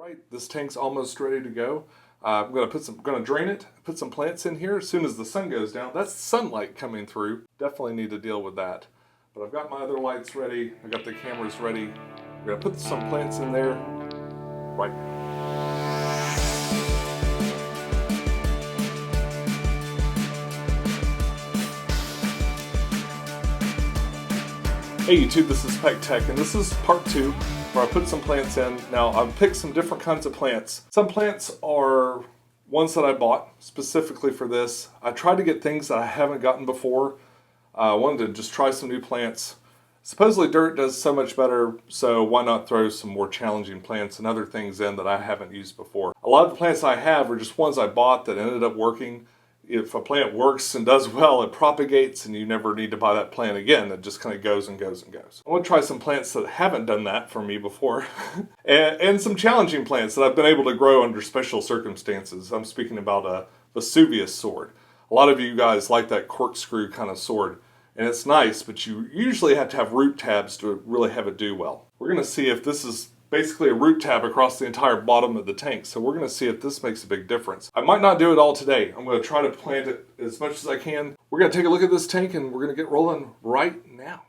right, this tank's almost ready to go. I'm gonna drain it, put some plants in here as soon as the sun goes down. That's sunlight coming through. Definitely need to deal with that. But I've got my other lights ready. I got the cameras ready. I'm gonna put some plants in there right now. Hey YouTube, this is Pecktec, and this is part 2 where I put some plants in. Now I've picked some different kinds of plants. Some plants are ones that I bought specifically for this. I tried to get things that I haven't gotten before. I wanted to just try some new plants. Supposedly dirt does so much better, so why not throw some more challenging plants and other things in that I haven't used before. A lot of the plants I have are just ones I bought that ended up working. If a plant works and does well, it propagates and you never need to buy that plant again. It just kind of goes and goes and goes. I want to try some plants that haven't done that for me before and some challenging plants that I've been able to grow under special circumstances. I'm speaking about a Vesuvius sword. A lot of you guys like that corkscrew kind of sword, and it's nice, but you usually have to have root tabs to really have it do well. We're going to see if this is basically a root tab across the entire bottom of the tank, so we're going to see if this makes a big difference. I might not do it all today. I'm going to try to plant it as much as I can. We're going to take a look at this tank and we're going to get rolling right now.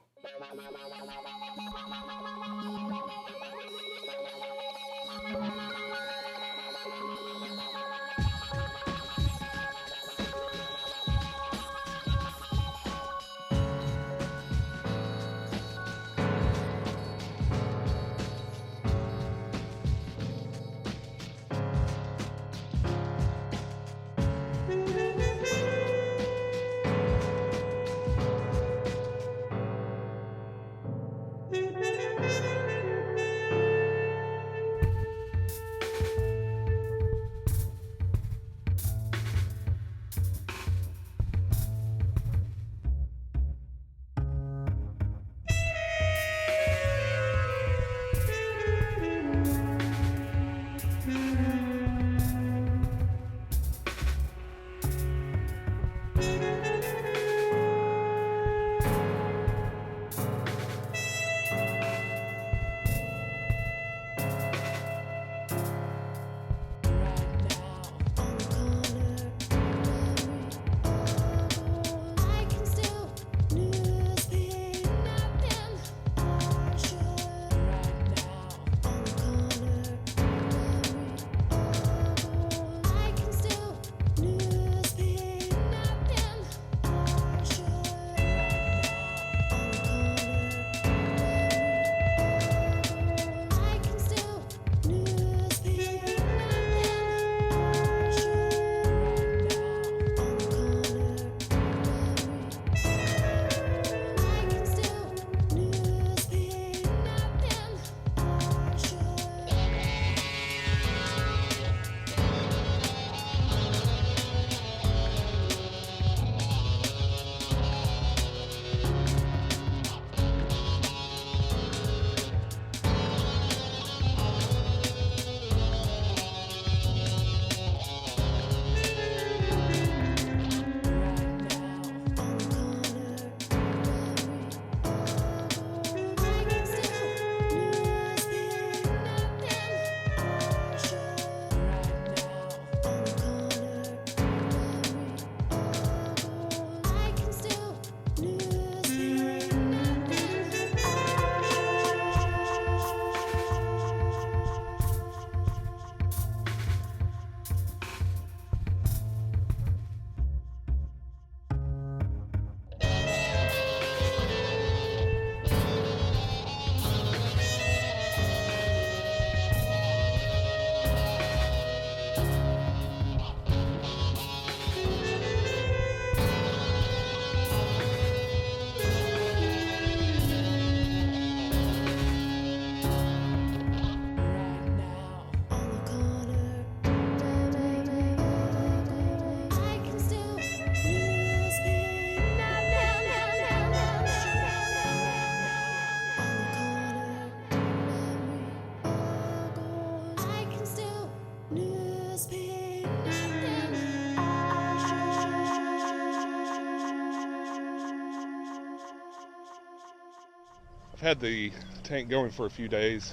I've had the tank going for a few days.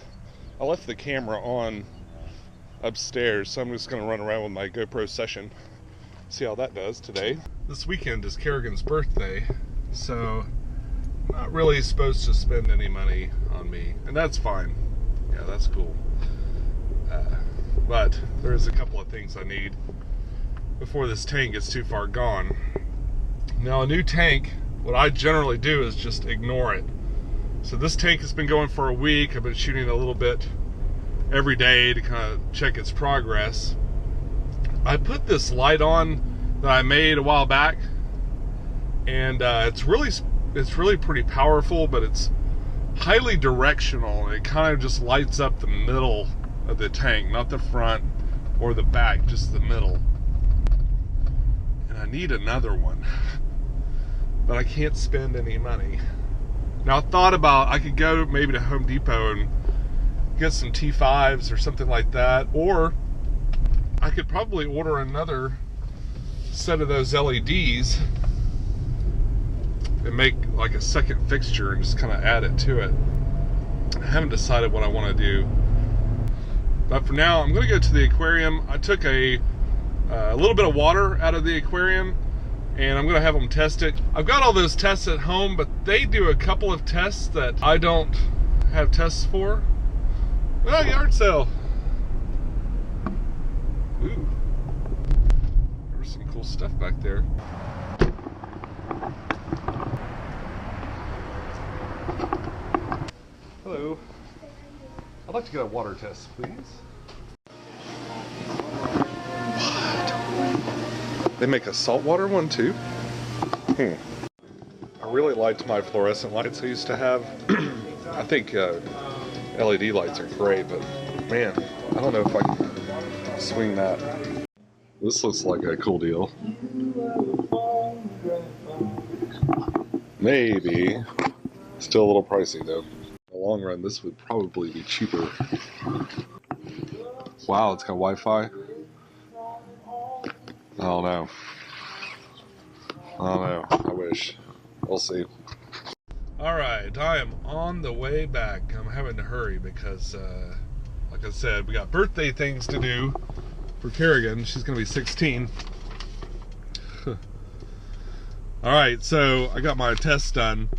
I left the camera on upstairs, so I'm just going to run around with my GoPro session, see how that does today. This weekend is Kerrigan's birthday, so I'm not really supposed to spend any money on me, and that's fine. Yeah, that's cool. But there's a couple of things I need before this tank gets too far gone. Now, a new tank, what I generally do is just ignore it. So this tank has been going for a week. I've been shooting a little bit every day to kind of check its progress. I put this light on that I made a while back, and it's really pretty powerful, but it's highly directional, and it kind of just lights up the middle of the tank, not the front or the back, just the middle. And I need another one, but I can't spend any money. Now, I thought about I could go maybe to Home Depot and get some T5s or something like that, or I could probably order another set of those LEDs and make like a second fixture and just kind of add it to it. I haven't decided what I want to do, but for now I'm going to go to the aquarium. I took a little bit of water out of the aquarium, and I'm going to have them test it. I've got all those tests at home, but they do a couple of tests that I don't have tests for. Oh, yard sale. Ooh. There's some cool stuff back there. Hello. I'd like to get a water test, please. They make a saltwater one too? I really liked my fluorescent lights I used to have. I think LED lights are great, but man, I don't know if I can swing that. This looks like a cool deal. Maybe. Still a little pricey though. In the long run, this would probably be cheaper. Wow, it's got Wi-Fi. I don't know. I wish. We'll see. Alright, I am on the way back. I'm having to hurry because, like I said, we got birthday things to do for Kerrigan. She's going to be 16. Alright, so I got my test done.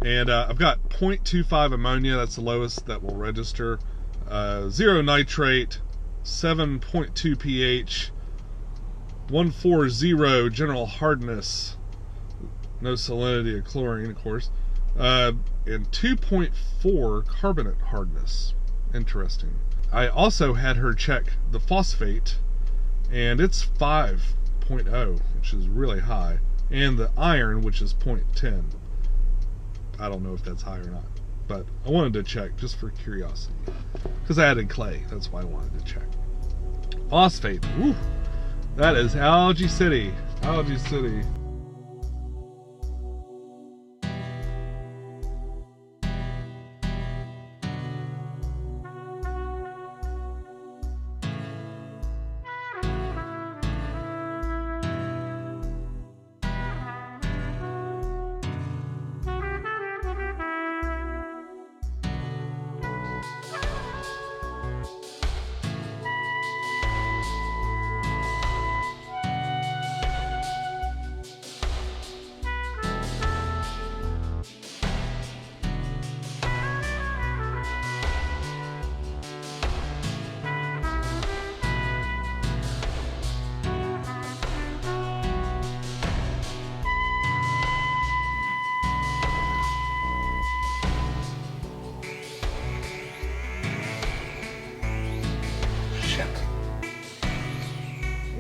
And I've got 0.25 ammonia. That's the lowest that will register. 0 nitrate. 7.2 pH. 140 general hardness, no salinity of chlorine, of course, and 2.4 carbonate hardness. Interesting. I also had her check the phosphate, and it's 5.0, which is really high, and the iron, which is 0.10. I don't know if that's high or not, but I wanted to check just for curiosity, because I added clay. That's why I wanted to check. Phosphate. Woo. That is Algae City. Algae City.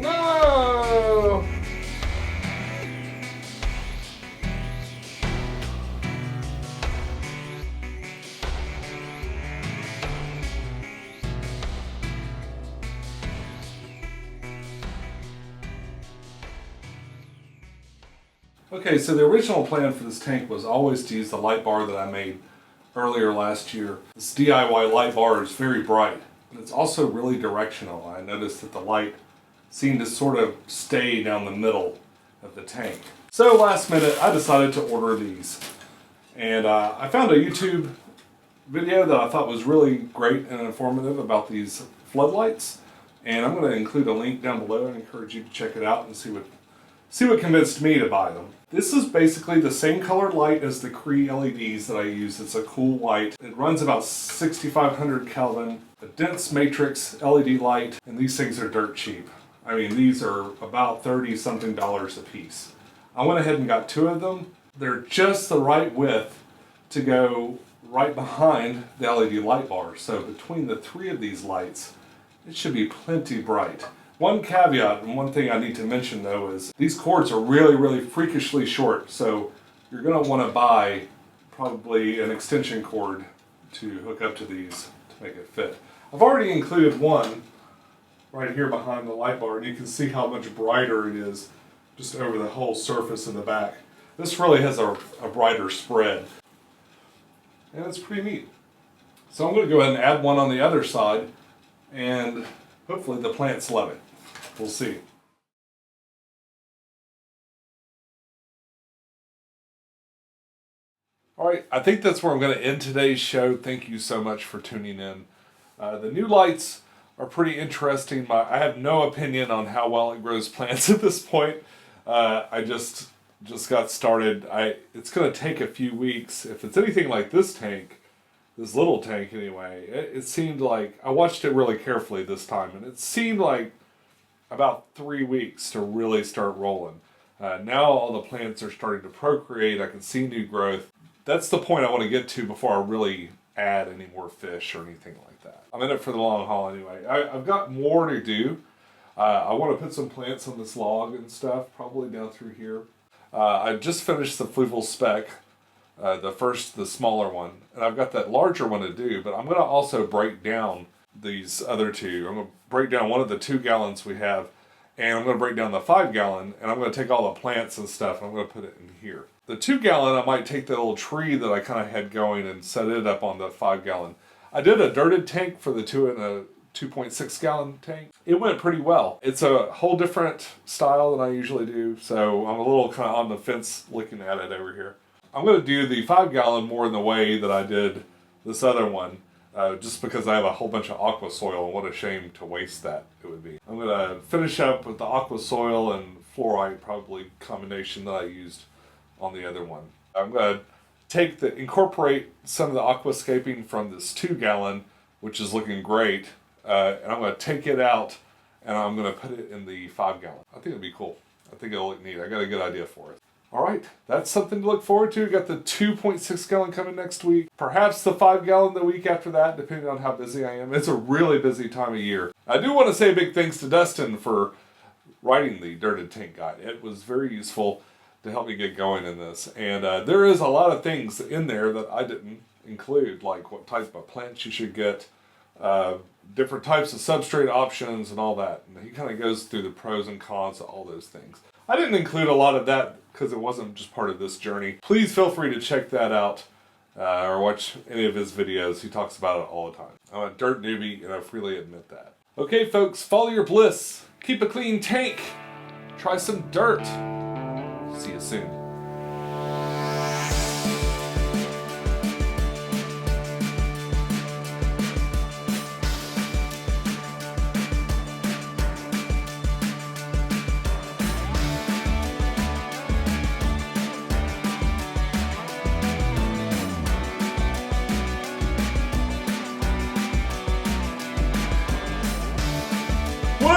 No! Okay, so the original plan for this tank was always to use the light bar that I made earlier last year. This DIY light bar is very bright, and it's also really directional. I noticed that the light seemed to sort of stay down the middle of the tank. So last minute, I decided to order these. And I found a YouTube video that I thought was really great and informative about these floodlights, and I'm going to include a link down below. I encourage you to check it out and see what convinced me to buy them. This is basically the same colored light as the Cree LEDs that I use. It's a cool light. It runs about 6,500 Kelvin, a dense matrix LED light, and these things are dirt cheap. I mean, these are about $30-something a piece. I went ahead and got 2 of them. They're just the right width to go right behind the LED light bar. So between the 3 of these lights, it should be plenty bright. One caveat, and one thing I need to mention though, is these cords are really, really freakishly short. So you're going to want to buy probably an extension cord to hook up to these to make it fit. I've already included one right here behind the light bar, and you can see how much brighter it is just over the whole surface in the back. This really has a brighter spread, and it's pretty neat. So I'm going to go ahead and add one on the other side, and hopefully the plants love it. We'll see. Alright, I think that's where I'm going to end today's show. Thank you so much for tuning in. The new lights are pretty interesting. I have no opinion on how well it grows plants at this point. I just got started. It's going to take a few weeks. If it's anything like this tank, this little tank anyway, it seemed like, I watched it really carefully this time, and it seemed like about 3 weeks to really start rolling. Now all the plants are starting to procreate. I can see new growth. That's the point I want to get to before I really add any more fish or anything like that. I'm in it for the long haul anyway. I've got more to do. I want to put some plants on this log and stuff, probably down through here. I just finished the fluval spec, the smaller one, and I've got that larger one to do, but I'm going to also break down these other 2. I'm going to break down one of the 2 gallons we have, and I'm going to break down the 5 gallon, and I'm going to take all the plants and stuff, and I'm going to put it in here. The 2 gallon, I might take the little tree that I kind of had going and set it up on the 5 gallon. I did a dirted tank for the 2 and a 2.6 gallon tank. It went pretty well. It's a whole different style than I usually do, so I'm a little kind of on the fence looking at it over here. I'm going to do the 5 gallon more in the way that I did this other one, just because I have a whole bunch of aqua soil, and what a shame to waste that it would be. I'm going to finish up with the aqua soil and fluorite, probably combination that I used on the other one. I'm going to incorporate some of the aquascaping from this 2 gallon, which is looking great, and I'm going to take it out and I'm going to put it in the 5 gallon. I think it'll be cool. I think it'll look neat. I got a good idea for it. Alright, that's something to look forward to. We got the 2.6 gallon coming next week. Perhaps the 5 gallon the week after that, depending on how busy I am. It's a really busy time of year. I do want to say big thanks to Dustin for writing the dirted tank guide. It was very useful to help me get going in this. And there is a lot of things in there that I didn't include, like what type of plants you should get, different types of substrate options and all that. And he kind of goes through the pros and cons of all those things. I didn't include a lot of that because it wasn't just part of this journey. Please feel free to check that out or watch any of his videos. He talks about it all the time. I'm a dirt newbie and I freely admit that. Okay folks, follow your bliss. Keep a clean tank. Try some dirt. See you soon.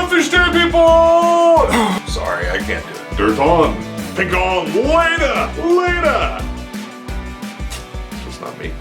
Fish day, people! Sorry, I can't do it. Dirt on, pink on, later! Just not me.